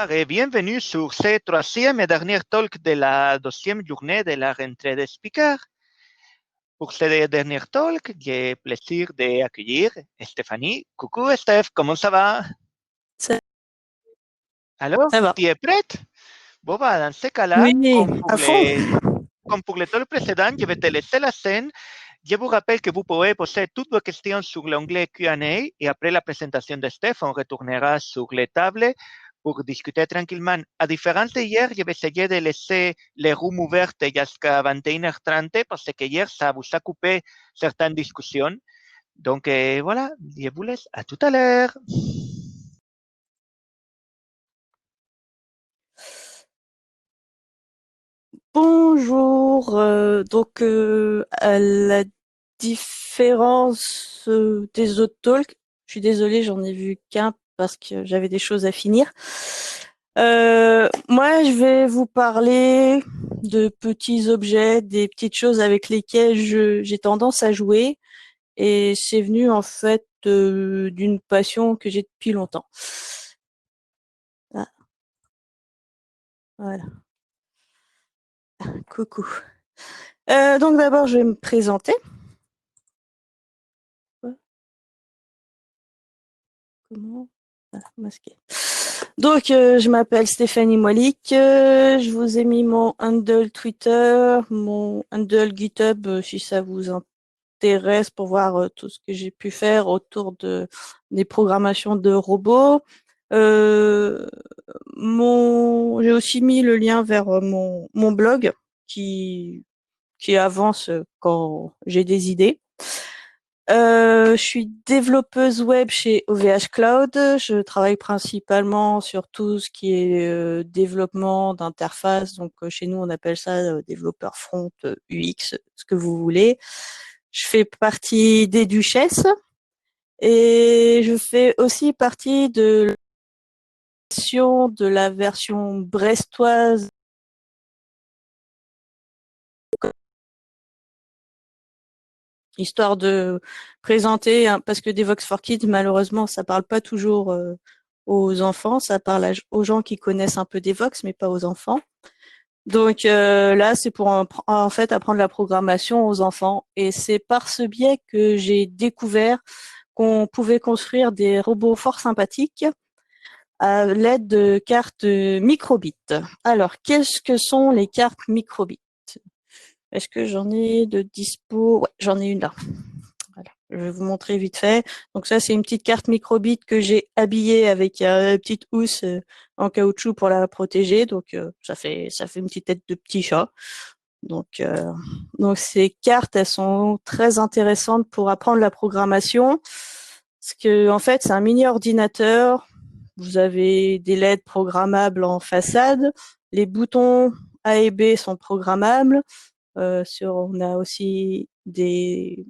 Bonsoir et bienvenue sur ce troisième et dernier talk de la deuxième journée de la rentrée des speakers. Pour ce dernier talk, j'ai le plaisir d'accueillir Stéphanie. Coucou Steph, comment ça va? Ça Alors, va. tu es prête? Bon, bah, dans ce cas-là, Oui, à fond. comme pour le talk précédent, je vais te laisser la scène. Je vous rappelle que vous pouvez poser toutes vos questions sur l'onglet Q&A et après la présentation de Steph, on retournera sur les tables pour discuter tranquillement. À différence d'hier, je vais essayer de laisser les rooms ouvertes jusqu'à 21h30 parce que hier, ça vous a coupé certaines discussions. Donc voilà, je vous laisse. À tout à l'heure. Bonjour. À la différence des autres talks, je suis désolée, j'en ai vu qu'un parce que j'avais des choses à finir. Moi, je vais vous parler de petits objets, des petites choses avec lesquelles j'ai tendance à jouer, et c'est venu en fait d'une passion que j'ai depuis longtemps. Ah, voilà. Coucou. Donc d'abord, je vais me présenter. Comment masquer. Donc, je m'appelle Stéphanie Molik. Je vous ai mis mon handle Twitter, mon handle GitHub, si ça vous intéresse, pour voir tout ce que j'ai pu faire autour des programmations de robots. J'ai aussi mis le lien vers mon blog qui avance quand j'ai des idées. Je suis développeuse web chez OVH Cloud. Je travaille principalement sur tout ce qui est développement d'interface. Donc chez nous, on appelle ça développeur front, UX, ce que vous voulez. Je fais partie des Duchesses et je fais aussi partie de la version brestoise. Histoire de présenter, parce que Devox for Kids, malheureusement, ça parle pas toujours aux enfants, ça parle aux gens qui connaissent un peu Devox, mais pas aux enfants. Donc là, c'est pour en fait apprendre la programmation aux enfants, et c'est par ce biais que j'ai découvert qu'on pouvait construire des robots fort sympathiques à l'aide de cartes microbits. Alors, qu'est-ce que sont les cartes microbits? Est-ce que j'en ai de dispo? Ouais, j'en ai une là. Voilà. Je vais vous montrer vite fait. Donc ça, c'est une petite carte microbit que j'ai habillée avec une petite housse en caoutchouc pour la protéger. Donc ça fait une petite tête de petit chat. Donc ces cartes, elles sont très intéressantes pour apprendre la programmation. Parce que en fait, c'est un mini ordinateur. Vous avez des LED programmables en façade. Les boutons A et B sont programmables. On a aussi des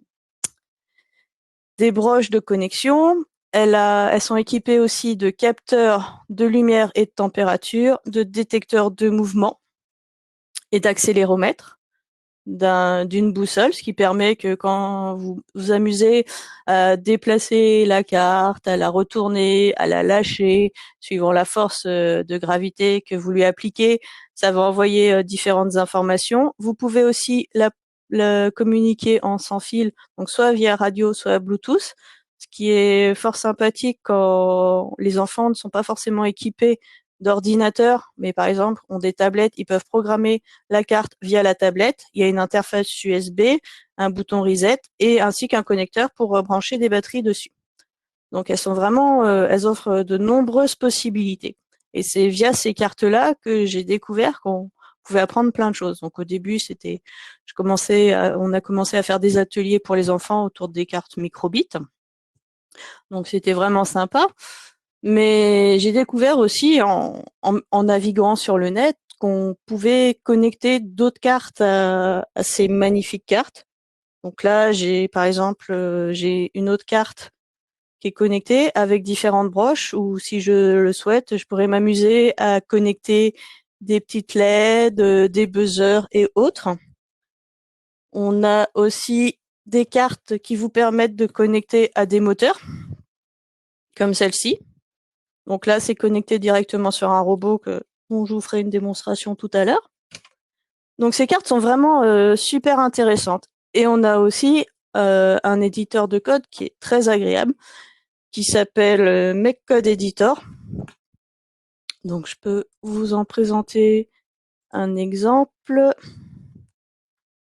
broches de connexion. Elles sont équipées aussi de capteurs de lumière et de température, de détecteurs de mouvement et d'accéléromètre, d'une boussole, ce qui permet que quand vous vous amusez à déplacer la carte, à la retourner, à la lâcher, suivant la force de gravité que vous lui appliquez, ça va envoyer différentes informations. Vous pouvez aussi la communiquer en sans fil, donc soit via radio, soit Bluetooth, ce qui est fort sympathique quand les enfants ne sont pas forcément équipés d'ordinateurs, mais par exemple ont des tablettes, ils peuvent programmer la carte via la tablette. Il y a une interface USB, un bouton reset et ainsi qu'un connecteur pour brancher des batteries dessus. Donc elles offrent de nombreuses possibilités. Et c'est via ces cartes-là que j'ai découvert qu'on pouvait apprendre plein de choses. Donc au début, on a commencé à faire des ateliers pour les enfants autour des cartes microbits. Donc c'était vraiment sympa. Mais j'ai découvert aussi en naviguant sur le net qu'on pouvait connecter d'autres cartes à ces magnifiques cartes. Donc là, par exemple, j'ai une autre carte qui est connectée avec différentes broches, ou si je le souhaite, je pourrais m'amuser à connecter des petites LED, des buzzers et autres. On a aussi des cartes qui vous permettent de connecter à des moteurs, comme celle-ci. Donc là, c'est connecté directement sur un robot dont je vous ferai une démonstration tout à l'heure. Donc ces cartes sont vraiment super intéressantes. Et on a aussi un éditeur de code qui est très agréable, qui s'appelle MakeCode Editor. Donc je peux vous en présenter un exemple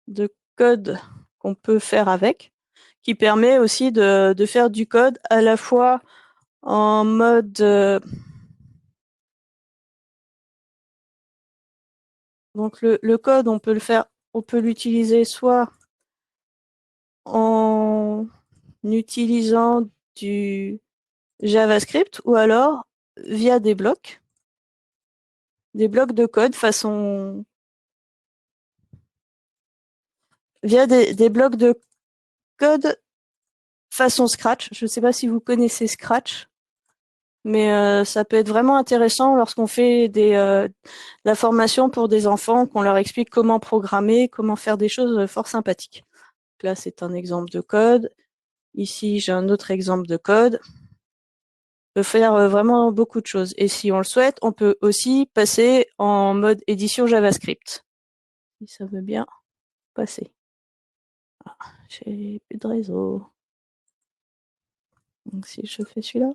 de code qu'on peut faire avec, qui permet aussi de faire du code à la fois en mode donc le code, on peut l'utiliser soit en utilisant du JavaScript ou alors via des blocs de code via des blocs de code façon Scratch. Je ne sais pas si vous connaissez Scratch, mais ça peut être vraiment intéressant lorsqu'on fait la formation pour des enfants, qu'on leur explique comment programmer, comment faire des choses fort sympathiques. Donc là, c'est un exemple de code. Ici, j'ai un autre exemple de code. On peut faire vraiment beaucoup de choses. Et si on le souhaite, on peut aussi passer en mode édition JavaScript. Si ça veut bien passer. Ah, j'ai plus de réseau. Donc si je fais celui-là,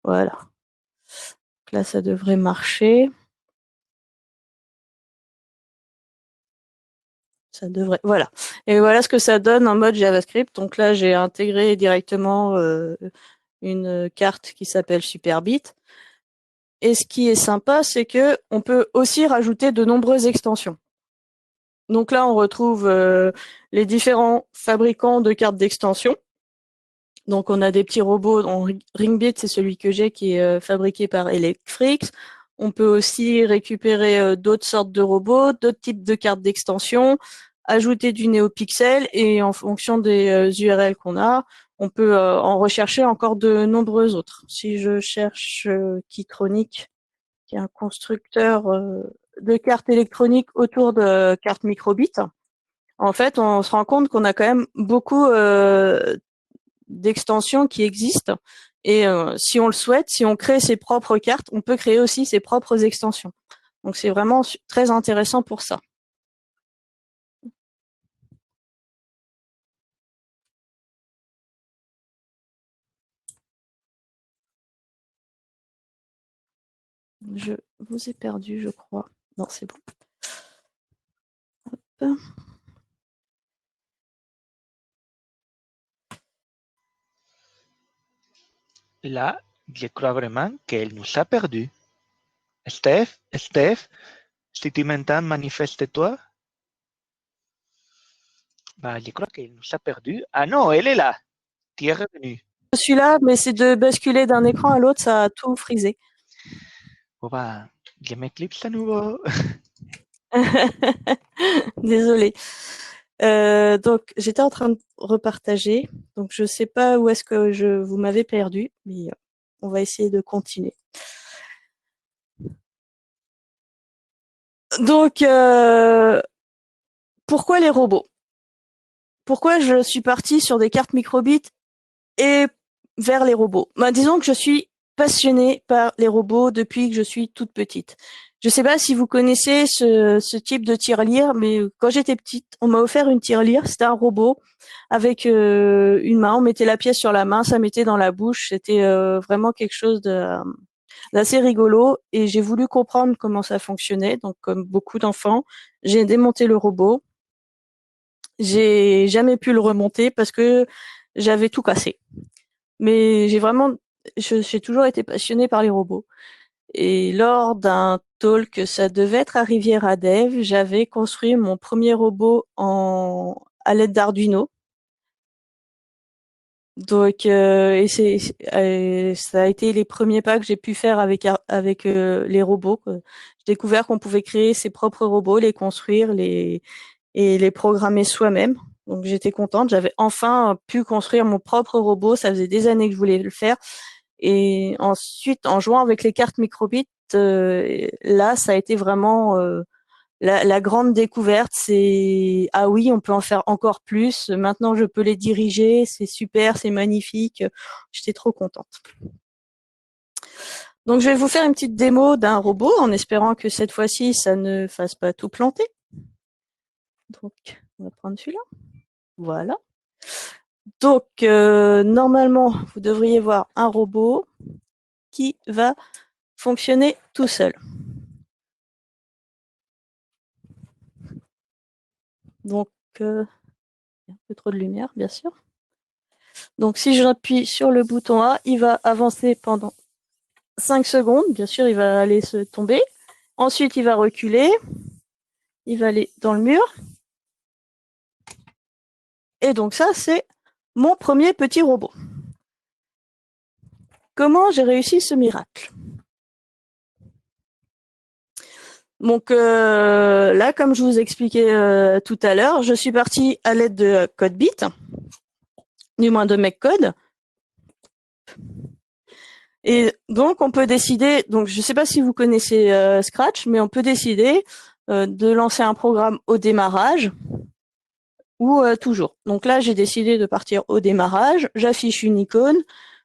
voilà. Donc là, ça devrait marcher. Ça devrait, voilà. Et voilà ce que ça donne en mode JavaScript. Donc là, j'ai intégré directement une carte qui s'appelle Superbit. Et ce qui est sympa, c'est que on peut aussi rajouter de nombreuses extensions. Donc là, on retrouve les différents fabricants de cartes d'extension. Donc on a des petits robots. Ringbit, c'est celui que j'ai qui est fabriqué par Electrix. On peut aussi récupérer d'autres sortes de robots, d'autres types de cartes d'extension, ajouter du NeoPixel et en fonction des URL qu'on a, on peut en rechercher encore de nombreux autres. Si je cherche Keytronic, qui est un constructeur de cartes électroniques autour de cartes microbit, en fait, on se rend compte qu'on a quand même beaucoup d'extensions qui existent. Et si on le souhaite, si on crée ses propres cartes, on peut créer aussi ses propres extensions. Donc c'est vraiment très intéressant pour ça. Je vous ai perdu, je crois. Non, c'est bon. Hop. Là, je crois vraiment qu'elle nous a perdu. Steph, si tu m'entends, manifeste-toi. Bah, je crois qu'elle nous a perdu. Ah non, elle est là. Tu es revenue. Je suis là, mais c'est de basculer d'un écran à l'autre, ça a tout frisé. Bon, bah, je m'éclipse à nouveau. Désolée. Donc, j'étais en train de repartager. Donc, je sais pas où est-ce que vous m'avez perdu, mais on va essayer de continuer. Donc, pourquoi les robots? Pourquoi je suis partie sur des cartes microbit et vers les robots? Disons que je suis passionnée par les robots depuis que je suis toute petite. Je sais pas si vous connaissez ce type de tirelire, mais quand j'étais petite, on m'a offert une tirelire. C'était un robot avec une main. On mettait la pièce sur la main, ça mettait dans la bouche. C'était vraiment quelque chose d'assez rigolo. Et j'ai voulu comprendre comment ça fonctionnait. Donc, comme beaucoup d'enfants, j'ai démonté le robot. J'ai jamais pu le remonter parce que j'avais tout cassé. Mais j'ai toujours été passionnée par les robots. Et lors d'un talk, ça devait être à Riviera-Dev, j'avais construit mon premier robot à l'aide d'Arduino. Donc, ça a été les premiers pas que j'ai pu faire avec les robots. J'ai découvert qu'on pouvait créer ses propres robots, les construire, et les programmer soi-même. Donc j'étais contente, j'avais enfin pu construire mon propre robot. Ça faisait des années que je voulais le faire. Et ensuite, en jouant avec les cartes microbit, là, ça a été vraiment la grande découverte. C'est ah oui, on peut en faire encore plus. Maintenant, je peux les diriger. C'est super, c'est magnifique. J'étais trop contente. Donc, je vais vous faire une petite démo d'un robot en espérant que cette fois-ci, ça ne fasse pas tout planter. Donc, on va prendre celui-là. Voilà. Donc, normalement, vous devriez voir un robot qui va fonctionner tout seul. Donc, il y a un peu trop de lumière, bien sûr. Donc, si j'appuie sur le bouton A, il va avancer pendant 5 secondes. Bien sûr, il va aller se tomber. Ensuite, il va reculer. Il va aller dans le mur. Et donc ça, c'est mon premier petit robot. Comment j'ai réussi ce miracle? Donc là, comme je vous expliquais tout à l'heure, je suis partie à l'aide de CodeBit, du moins de MecCode. Et donc, on peut décider, donc je ne sais pas si vous connaissez Scratch, mais on peut décider de lancer un programme au démarrage ou toujours. Donc là, j'ai décidé de partir au démarrage, j'affiche une icône,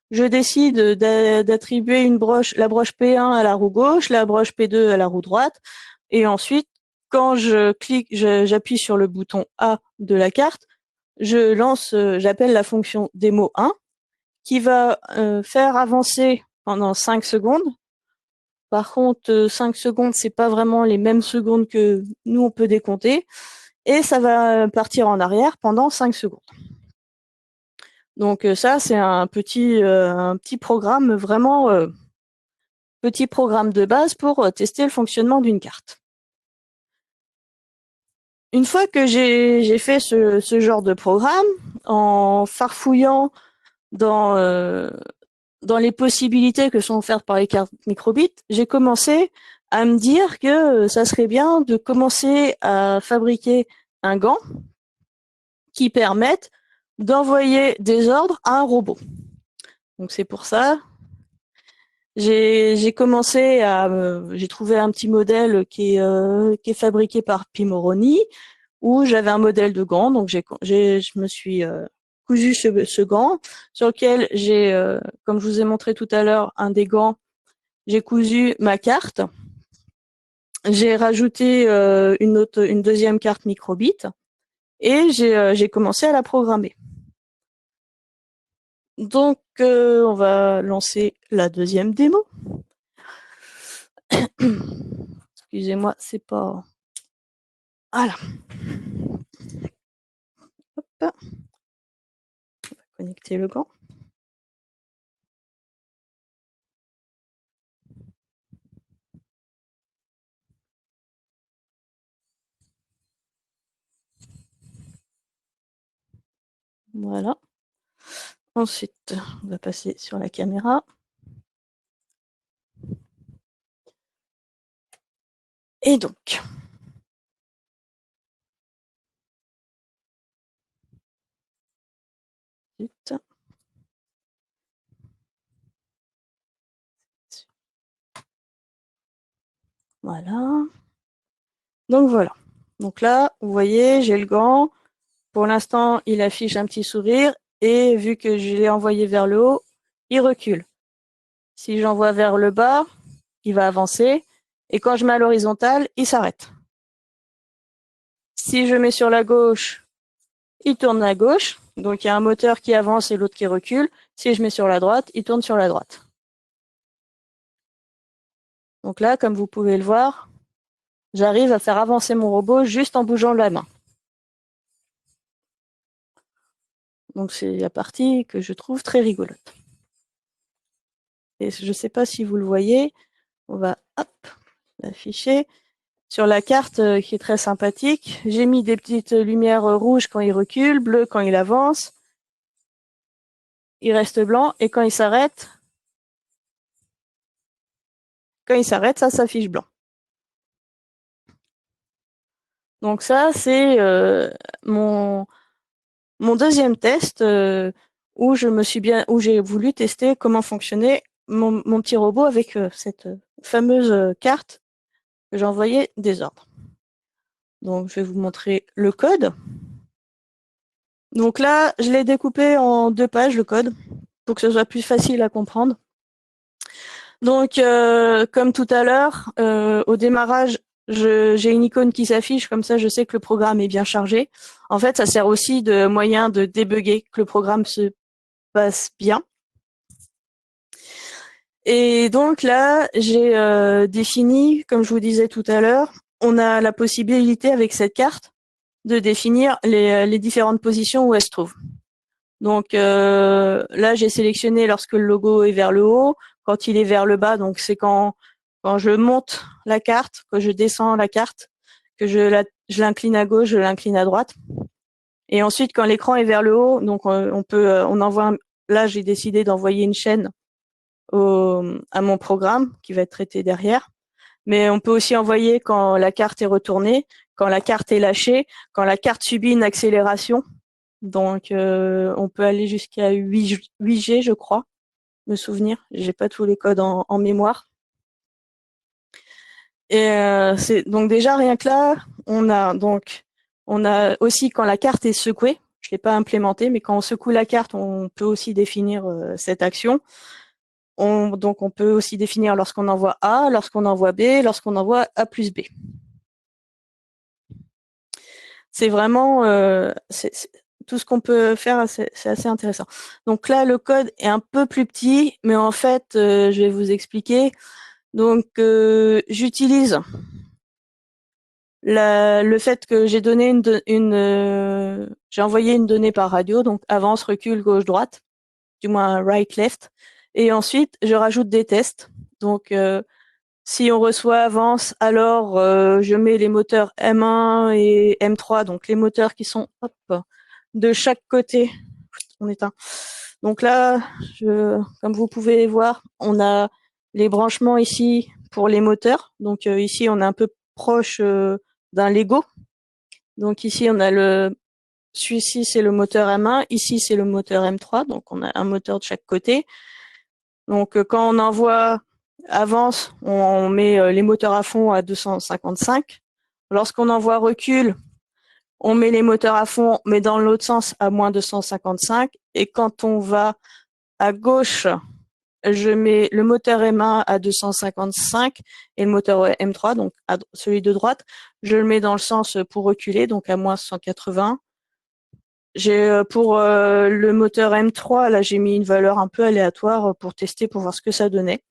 je décide d'attribuer la broche P1 à la roue gauche, la broche P2 à la roue droite, et ensuite, quand j'appuie sur le bouton A de la carte, j'appelle la fonction démo 1 qui va faire avancer pendant 5 secondes. Par contre, 5 secondes, c'est pas vraiment les mêmes secondes que nous on peut décompter, et ça va partir en arrière pendant 5 secondes. Donc ça, c'est un petit programme vraiment petit programme de base pour tester le fonctionnement d'une carte. Une fois que j'ai fait ce genre de programme, en farfouillant dans les possibilités que sont offertes par les cartes microbit, j'ai commencé à me dire que ça serait bien de commencer à fabriquer un gant qui permette d'envoyer des ordres à un robot. Donc c'est pour ça, j'ai trouvé un petit modèle qui est fabriqué par Pimoroni, où j'avais un modèle de gant. Donc je me suis cousu ce gant sur lequel comme je vous ai montré tout à l'heure, un des gants, j'ai cousu ma carte. J'ai rajouté une deuxième carte microbit et j'ai commencé à la programmer. Donc, on va lancer la deuxième démo. Excusez-moi, c'est pas... Voilà. Hop. On va connecter le gant. Voilà. Ensuite, on va passer sur la caméra. Et donc, voilà. Donc voilà. Donc là, vous voyez, j'ai le gant. Pour l'instant, il affiche un petit sourire et vu que je l'ai envoyé vers le haut, il recule. Si j'envoie vers le bas, il va avancer et quand je mets à l'horizontale, il s'arrête. Si je mets sur la gauche, il tourne à gauche. Donc il y a un moteur qui avance et l'autre qui recule. Si je mets sur la droite, il tourne sur la droite. Donc là, comme vous pouvez le voir, j'arrive à faire avancer mon robot juste en bougeant la main. Donc c'est la partie que je trouve très rigolote. Et je ne sais pas si vous le voyez, on va l'afficher. Sur la carte qui est très sympathique, j'ai mis des petites lumières rouges quand il recule, bleues quand il avance. Il reste blanc et quand il s'arrête, ça s'affiche blanc. Donc ça, c'est mon deuxième test où j'ai voulu tester comment fonctionnait mon petit robot avec cette fameuse carte que j'envoyais des ordres. Donc je vais vous montrer le code. Donc là, je l'ai découpé en 2 pages le code pour que ce soit plus facile à comprendre. Donc, comme tout à l'heure, au démarrage, j'ai une icône qui s'affiche, comme ça je sais que le programme est bien chargé. En fait, ça sert aussi de moyen de débugger que le programme se passe bien. Et donc là, j'ai défini, comme je vous disais tout à l'heure, on a la possibilité avec cette carte de définir les différentes positions où elle se trouve. Donc là, j'ai sélectionné lorsque le logo est vers le haut, quand il est vers le bas, donc c'est quand je monte la carte, que je descends la carte, que je l'incline à gauche, je l'incline à droite. Et ensuite, quand l'écran est vers le haut, donc on envoie. Là, j'ai décidé d'envoyer une chaîne à mon programme qui va être traité derrière. Mais on peut aussi envoyer quand la carte est retournée, quand la carte est lâchée, quand la carte subit une accélération. Donc, on peut aller jusqu'à 8G, je crois, me souvenir. J'ai pas tous les codes en mémoire. Et c'est donc déjà rien que là, on a aussi quand la carte est secouée. Je l'ai pas implémenté, mais quand on secoue la carte, on peut aussi définir cette action. Donc on peut aussi définir lorsqu'on envoie A, lorsqu'on envoie B, lorsqu'on envoie A plus B. C'est vraiment tout ce qu'on peut faire, c'est assez intéressant. Donc là, le code est un peu plus petit, mais en fait, je vais vous expliquer. Donc, j'utilise le fait que j'ai donné j'ai envoyé une donnée par radio, donc avance, recul, gauche, droite, du moins right, left, et ensuite je rajoute des tests. Donc, si on reçoit avance, alors je mets les moteurs M1 et M3, donc les moteurs qui sont de chaque côté. On éteint. Donc là, comme vous pouvez voir, on a les branchements ici pour les moteurs. Donc ici, on est un peu proche d'un Lego. Donc ici, on a celui-ci, c'est le moteur M1. Ici, c'est le moteur M3. Donc on a un moteur de chaque côté. Donc quand on envoie avance, on met les moteurs à fond à 255. Lorsqu'on envoie recul, on met les moteurs à fond, mais dans l'autre sens à moins 255. Et quand on va à gauche, je mets le moteur M1 à 255 et le moteur M3, donc celui de droite, je le mets dans le sens pour reculer, donc à moins 180. J'ai pour le moteur M3, là j'ai mis une valeur un peu aléatoire pour tester, pour voir ce que ça donnait.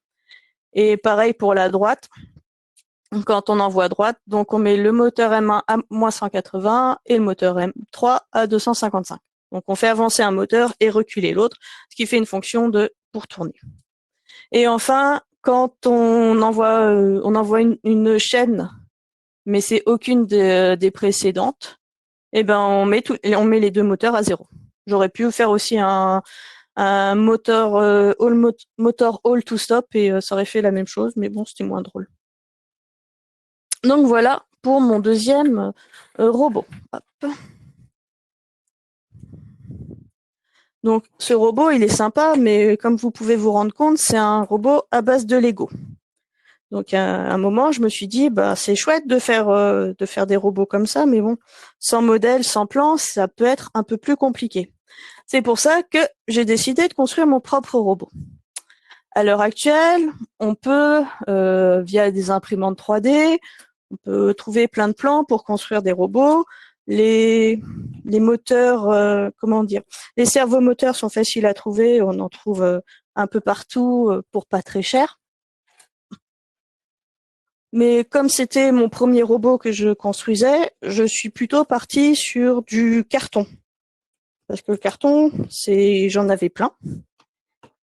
Et pareil pour la droite, quand on envoie à droite, donc on met le moteur M1 à moins 180 et le moteur M3 à 255. Donc on fait avancer un moteur et reculer l'autre, ce qui fait une fonction de pour tourner. Et enfin, quand on envoie une chaîne, mais c'est aucune des précédentes, eh ben on met les deux moteurs à 0. J'aurais pu faire aussi un moteur motor all to stop et ça aurait fait la même chose, mais bon, c'était moins drôle. Donc voilà pour mon deuxième robot. Hop. Donc ce robot, il est sympa, mais comme vous pouvez vous rendre compte, c'est un robot à base de Lego. Donc à un moment, je me suis dit, bah c'est chouette de faire des robots comme ça, mais bon, sans modèle, sans plan, ça peut être un peu plus compliqué. C'est pour ça que j'ai décidé de construire mon propre robot. À l'heure actuelle, on peut, via des imprimantes 3D, on peut trouver plein de plans pour construire des robots. Les moteurs, comment dire, les servomoteurs sont faciles à trouver, on en trouve un peu partout pour pas très cher. Mais comme c'était mon premier robot que je construisais, je suis plutôt partie sur du carton. Parce que le carton, j'en avais plein.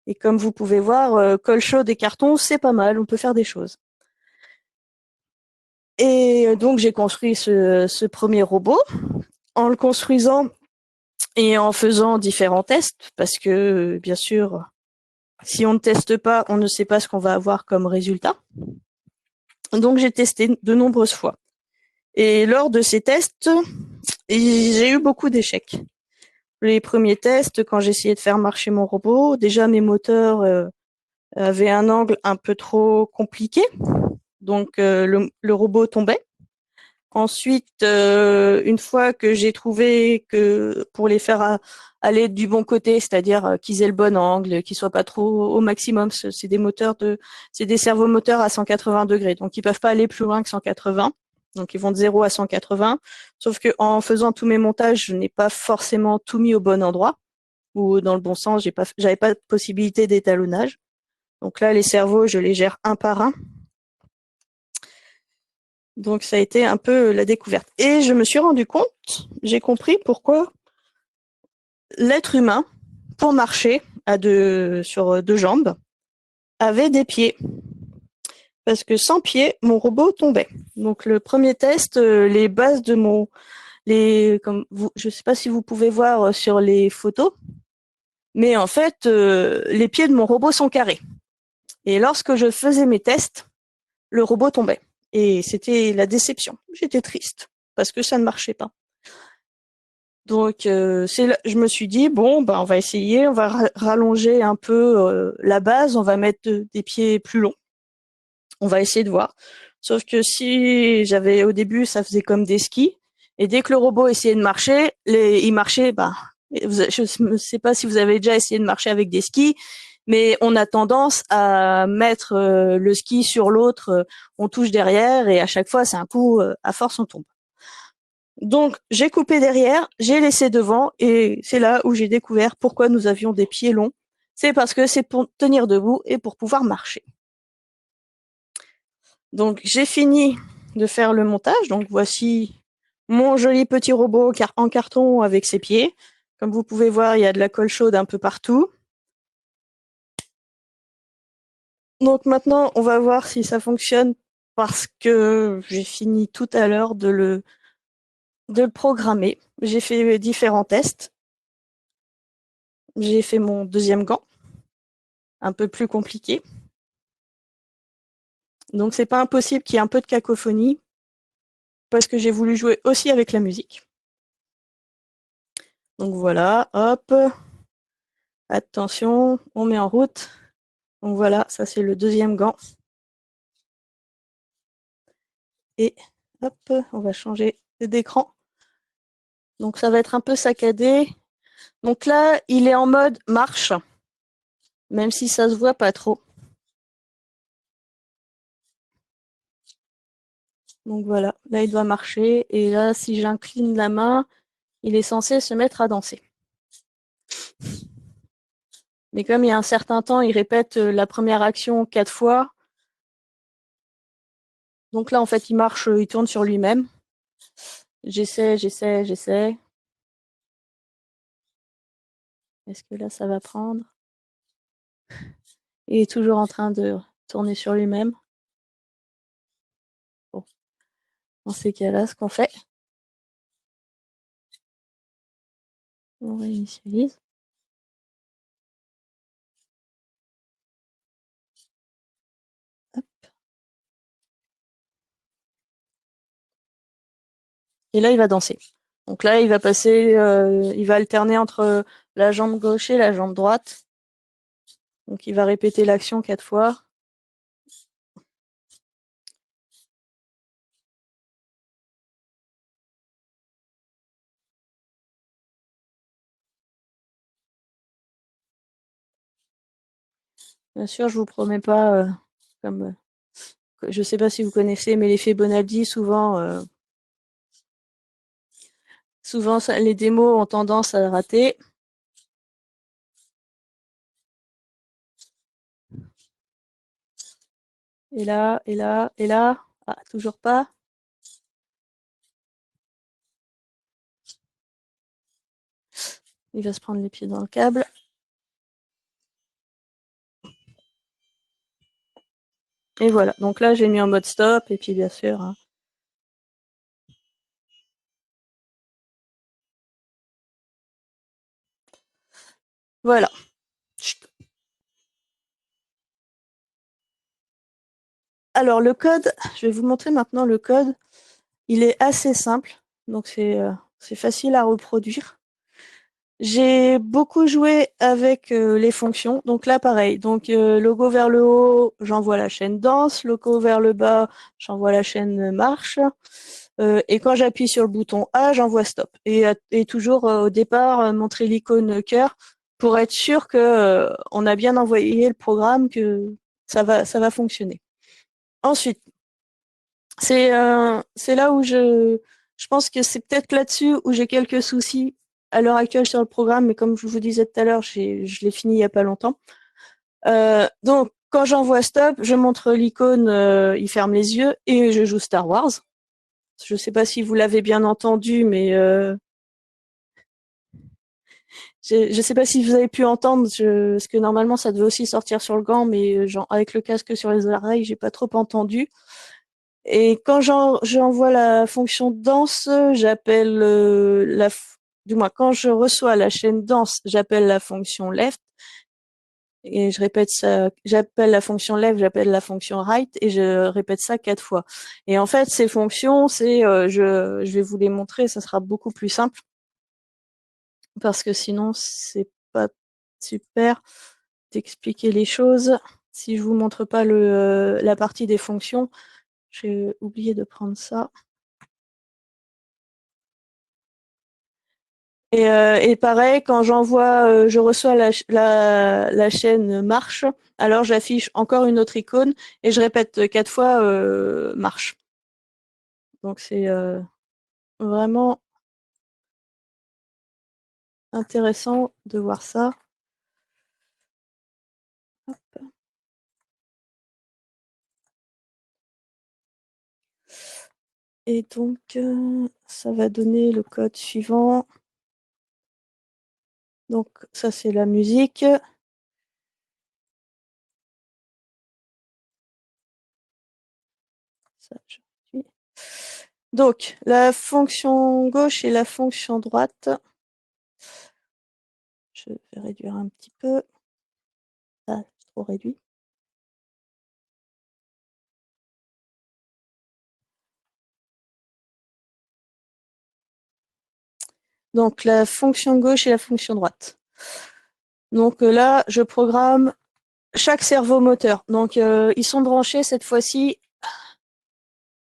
Et comme vous pouvez voir, colle chaude et carton, c'est pas mal, on peut faire des choses. Et donc j'ai construit ce premier robot en le construisant et en faisant différents tests, parce que bien sûr, si on ne teste pas, on ne sait pas ce qu'on va avoir comme résultat. Donc j'ai testé de nombreuses fois. Et lors de ces tests, j'ai eu beaucoup d'échecs. Les premiers tests, quand j'essayais de faire marcher mon robot, déjà mes moteurs avaient un angle un peu trop compliqué, donc le robot tombait. Ensuite, une fois que j'ai trouvé que pour les faire aller du bon côté, c'est-à-dire qu'ils aient le bon angle, qu'ils soient pas trop au maximum, c'est des servomoteurs à 180 degrés, donc ils peuvent pas aller plus loin que 180. Donc ils vont de 0 à 180. Sauf que en faisant tous mes montages, je n'ai pas forcément tout mis au bon endroit ou dans le bon sens. J'avais pas de possibilité d'étalonnage. Donc là, les servos, je les gère un par un. Donc ça a été un peu la découverte. Et je me suis rendu compte, j'ai compris pourquoi l'être humain, pour marcher sur deux jambes, avait des pieds. Parce que sans pieds, mon robot tombait. Donc le premier test, les bases de je ne sais pas si vous pouvez voir sur les photos, mais en fait, les pieds de mon robot sont carrés. Et lorsque je faisais mes tests, le robot tombait. Et c'était la déception. J'étais triste parce que ça ne marchait pas. Donc je me suis dit bon on va essayer, on va rallonger un peu la base, on va mettre des pieds plus longs. On va essayer de voir. Sauf que si j'avais au début ça faisait comme des skis et dès que le robot essayait de marcher, il marchait je ne sais pas si vous avez déjà essayé de marcher avec des skis, mais on a tendance à mettre le ski sur l'autre, on touche derrière et à chaque fois c'est un coup à force on tombe. Donc, j'ai coupé derrière, j'ai laissé devant, et c'est là où j'ai découvert pourquoi nous avions des pieds longs. C'est parce que c'est pour tenir debout et pour pouvoir marcher. Donc, j'ai fini de faire le montage. Donc, voici mon joli petit robot en carton avec ses pieds. Comme vous pouvez voir, il y a de la colle chaude un peu partout. Donc maintenant, on va voir si ça fonctionne parce que j'ai fini tout à l'heure de le programmer. J'ai fait différents tests. J'ai fait mon deuxième gant, un peu plus compliqué. Donc c'est pas impossible qu'il y ait un peu de cacophonie, parce que j'ai voulu jouer aussi avec la musique. Donc voilà, hop, attention, on met en route. Donc voilà, ça c'est le deuxième gant. Et hop, on va changer d'écran. Donc ça va être un peu saccadé. Donc là, il est en mode marche, même si ça se voit pas trop. Donc voilà, là il doit marcher. Et là, si j'incline la main, il est censé se mettre à danser. Mais comme il y a un certain temps, il répète la première action 4 fois. Donc là, en fait, il marche, il tourne sur lui-même. J'essaie. Est-ce que là, ça va prendre? Il est toujours en train de tourner sur lui-même. Bon. Dans ces cas-là, ce qu'on fait, on réinitialise. Hop. Et là, il va danser. Donc là, il va passer, il va alterner entre la jambe gauche et la jambe droite. Donc il va répéter l'action 4 fois. Bien sûr, je vous promets pas, comme je ne sais pas si vous connaissez, mais l'effet Bonaldi, souvent les démos ont tendance à rater. Et là, et là, et là. Ah, toujours pas. Il va se prendre les pieds dans le câble. Et voilà. Donc là, j'ai mis en mode stop. Et puis, bien sûr. Hein. Voilà. Alors, le code, je vais vous montrer maintenant le code. Il est assez simple. Donc, c'est facile à reproduire. J'ai beaucoup joué avec les fonctions. Donc là, pareil. Donc logo vers le haut, j'envoie la chaîne danse. Logo vers le bas, j'envoie la chaîne marche. Et quand j'appuie sur le bouton A, j'envoie stop. Et toujours au départ, montrer l'icône cœur pour être sûr que on a bien envoyé le programme, que ça va fonctionner. Ensuite, c'est là où je pense que c'est peut-être là-dessus où j'ai quelques soucis à l'heure actuelle sur le programme, mais comme je vous disais tout à l'heure, je l'ai fini il y a pas longtemps. Donc, quand j'envoie stop, je montre l'icône, il ferme les yeux et je joue Star Wars. Je sais pas si vous l'avez bien entendu, mais je sais pas si vous avez pu entendre, parce que normalement ça devait aussi sortir sur le gant, mais genre avec le casque sur les oreilles, j'ai pas trop entendu. Et quand j'envoie la fonction danse, j'appelle du moins quand je reçois la chaîne danse, j'appelle la fonction left. Et je répète ça, j'appelle la fonction left, j'appelle la fonction right, et je répète ça 4 fois. Et en fait, ces fonctions, je vais vous les montrer, ça sera beaucoup plus simple, parce que sinon, c'est pas super d'expliquer les choses. Si je vous montre pas la partie des fonctions, j'ai oublié de prendre ça. Et pareil, quand je reçois la chaîne marche, alors j'affiche encore une autre icône et je répète 4 fois marche. Donc c'est vraiment intéressant de voir ça. Et donc ça va donner le code suivant. Donc ça c'est la musique. Ça, donc la fonction gauche et la fonction droite. Je vais réduire un petit peu. Ah, c'est trop réduit. Donc la fonction gauche et la fonction droite. Donc là, je programme chaque servomoteur. Donc ils sont branchés cette fois-ci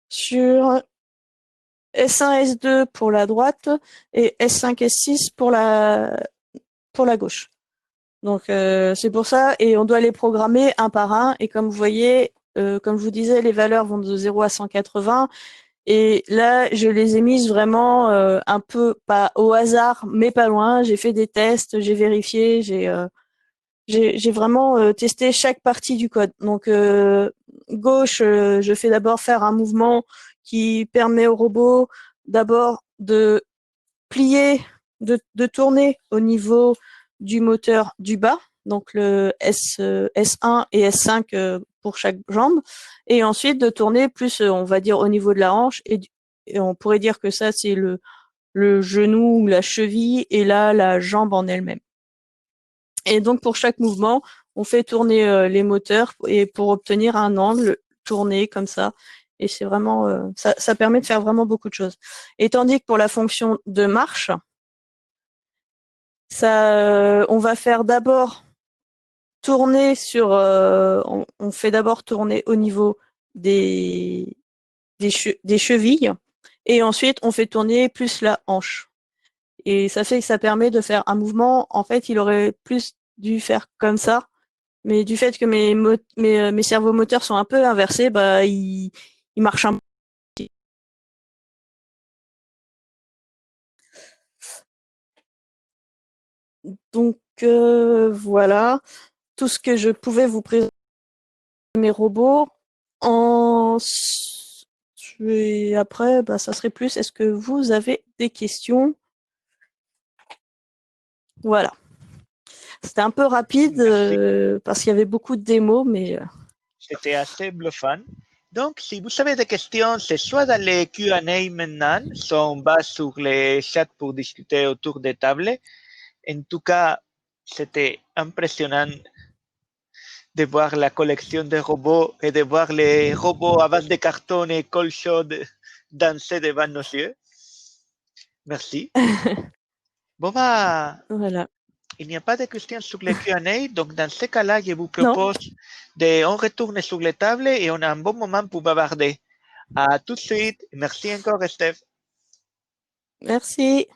sur S1, S2 pour la droite et S5, S6 pour la gauche. Donc c'est pour ça, et on doit les programmer un par un. Et comme vous voyez, comme je vous disais, les valeurs vont de 0 à 180. Et là, je les ai mises vraiment un peu, pas au hasard, mais pas loin. J'ai fait des tests, j'ai vérifié, j'ai vraiment testé chaque partie du code. Donc gauche, je fais d'abord faire un mouvement qui permet au robot d'abord de plier, de tourner au niveau du moteur du bas, donc le S1 et S5 pour chaque jambe, et ensuite de tourner plus, on va dire, au niveau de la hanche, et on pourrait dire que ça c'est le genou ou la cheville, et là la jambe en elle-même. Et donc pour chaque mouvement, on fait tourner les moteurs et pour obtenir un angle tourné comme ça. Et c'est vraiment ça permet de faire vraiment beaucoup de choses. Et tandis que pour la fonction de marche, on va faire d'abord tourner on fait d'abord tourner au niveau des chevilles et ensuite on fait tourner plus la hanche. Et ça fait que ça permet de faire un mouvement. En fait, il aurait plus dû faire comme ça, mais du fait que mes servomoteurs sont un peu inversés, bah il marche un peu. Donc voilà tout ce que je pouvais vous présenter mes robots. Et après, bah, ça serait plus. Est-ce que vous avez des questions? Voilà. C'était un peu rapide parce qu'il y avait beaucoup de démos, mais c'était assez bluffant. Donc, si vous avez des questions, c'est soit dans les Q&A maintenant, soit on va sur les chats pour discuter autour des tables. En tout cas, c'était impressionnant de voir la collection de robots et de voir les robots à base de carton et colle chaude danser devant nos yeux. Merci. Bon, bah, Voilà. il n'y a pas de questions sur le Q&A, donc dans ce cas-là, je vous Non, propose on retourne sur les tables et on a un bon moment pour bavarder. À tout de suite. Merci encore, Steph. merci.